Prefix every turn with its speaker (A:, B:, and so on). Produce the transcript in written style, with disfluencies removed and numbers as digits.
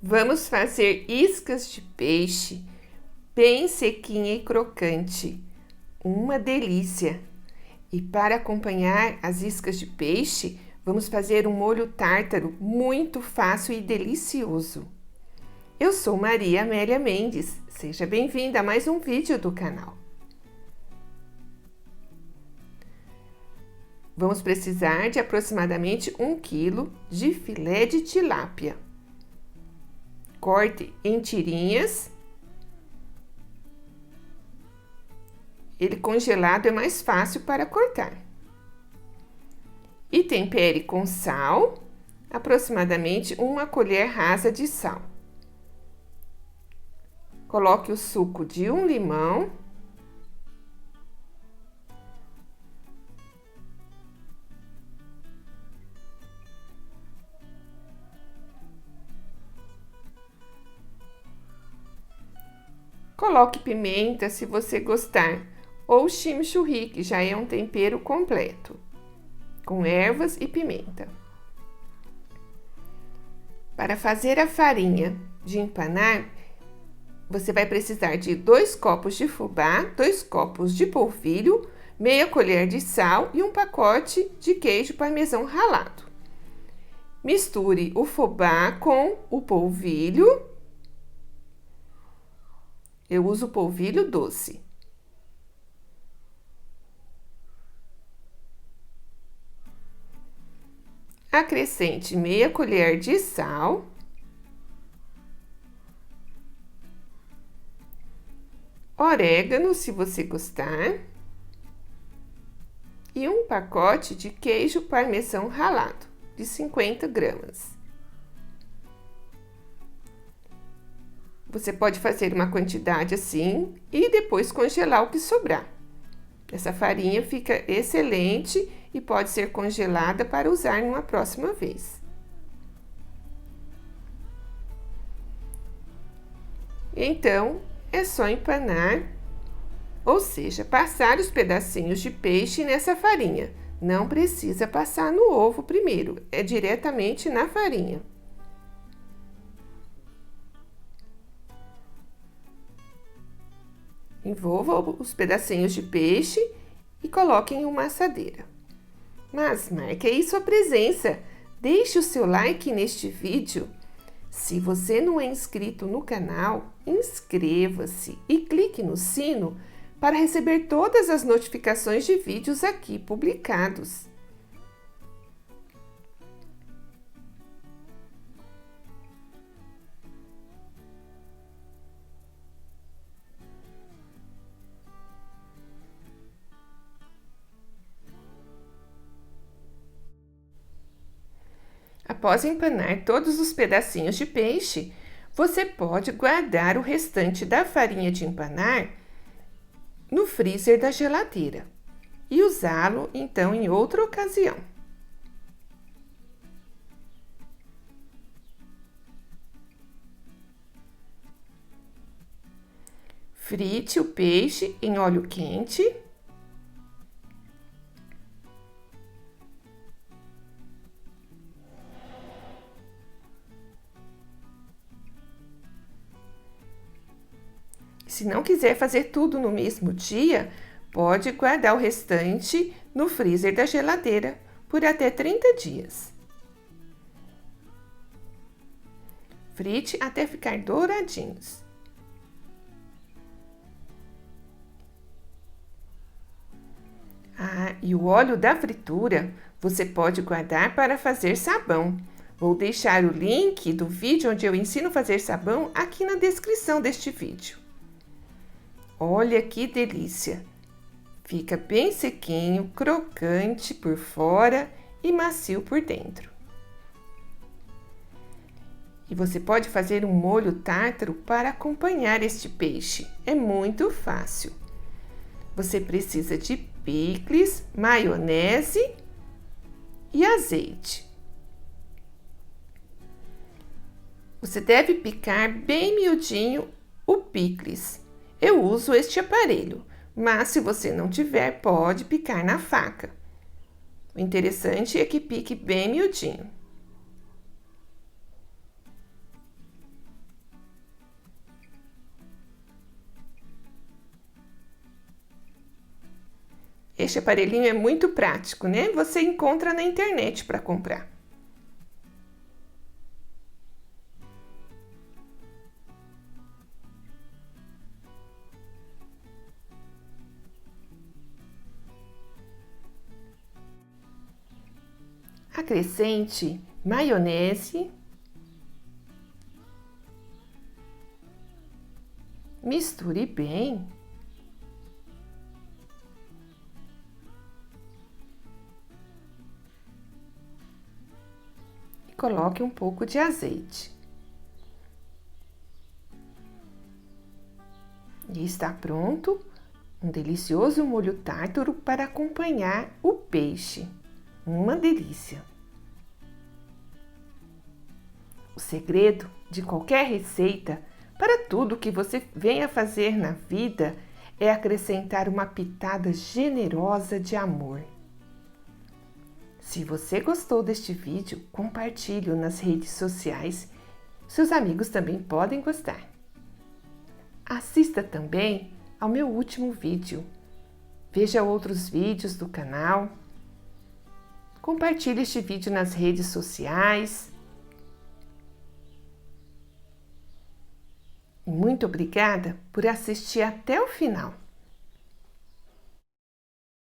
A: Vamos fazer iscas de peixe bem sequinha e crocante. Uma delícia! E para acompanhar as iscas de peixe, vamos fazer um molho tártaro muito fácil e delicioso. Eu sou Maria Amélia Mendes. Seja bem-vinda a mais um vídeo do canal. Vamos precisar de aproximadamente 1 kg de filé de tilápia. Corte em tirinhas. Ele congelado é mais fácil para cortar. E tempere com sal, aproximadamente 1 colher rasa de sal. Coloque o suco de um limão. Coloque pimenta se você gostar, ou chimichurri, que já é um tempero completo, com ervas e pimenta. Para fazer a farinha de empanar, você vai precisar de 2 copos de fubá, 2 copos de polvilho, meia colher de sal e um pacote de queijo parmesão ralado. Misture o fubá com o polvilho. Eu uso polvilho doce. Acrescente meia colher de sal. Orégano, se você gostar. E um pacote de queijo parmesão ralado, de 50 gramas. Você pode fazer uma quantidade assim e depois congelar o que sobrar. Essa farinha fica excelente e pode ser congelada para usar numa próxima vez. Então, é só empanar, ou seja, passar os pedacinhos de peixe nessa farinha. Não precisa passar no ovo primeiro, é diretamente na farinha. Envolva os pedacinhos de peixe e coloque em uma assadeira. Mas marque aí sua presença. Deixe o seu like neste vídeo. Se você não é inscrito no canal, inscreva-se e clique no sino para receber todas as notificações de vídeos aqui publicados. Após empanar todos os pedacinhos de peixe, você pode guardar o restante da farinha de empanar no freezer da geladeira e usá-lo então em outra ocasião. Frite o peixe em óleo quente. Se não quiser fazer tudo no mesmo dia, pode guardar o restante no freezer da geladeira por até 30 dias. Frite até ficar douradinhos. E o óleo da fritura você pode guardar para fazer sabão. Vou deixar o link do vídeo onde eu ensino a fazer sabão aqui na descrição deste vídeo. Olha que delícia! Fica bem sequinho, crocante por fora e macio por dentro. E você pode fazer um molho tártaro para acompanhar este peixe. É muito fácil. Você precisa de picles, maionese e azeite. Você deve picar bem miudinho o picles. Eu uso este aparelho, mas se você não tiver, pode picar na faca. O interessante é que pique bem miudinho. Este aparelhinho é muito prático, né? Você encontra na internet para comprar. Acrescente maionese, misture bem e coloque um pouco de azeite. E está pronto um delicioso molho tártaro para acompanhar o peixe. Uma delícia! O segredo de qualquer receita, para tudo que você venha fazer na vida, é acrescentar uma pitada generosa de amor. Se você gostou deste vídeo, compartilhe-o nas redes sociais. Seus amigos também podem gostar. Assista também ao meu último vídeo. Veja outros vídeos do canal. Compartilhe este vídeo nas redes sociais. Muito obrigada por assistir até o final.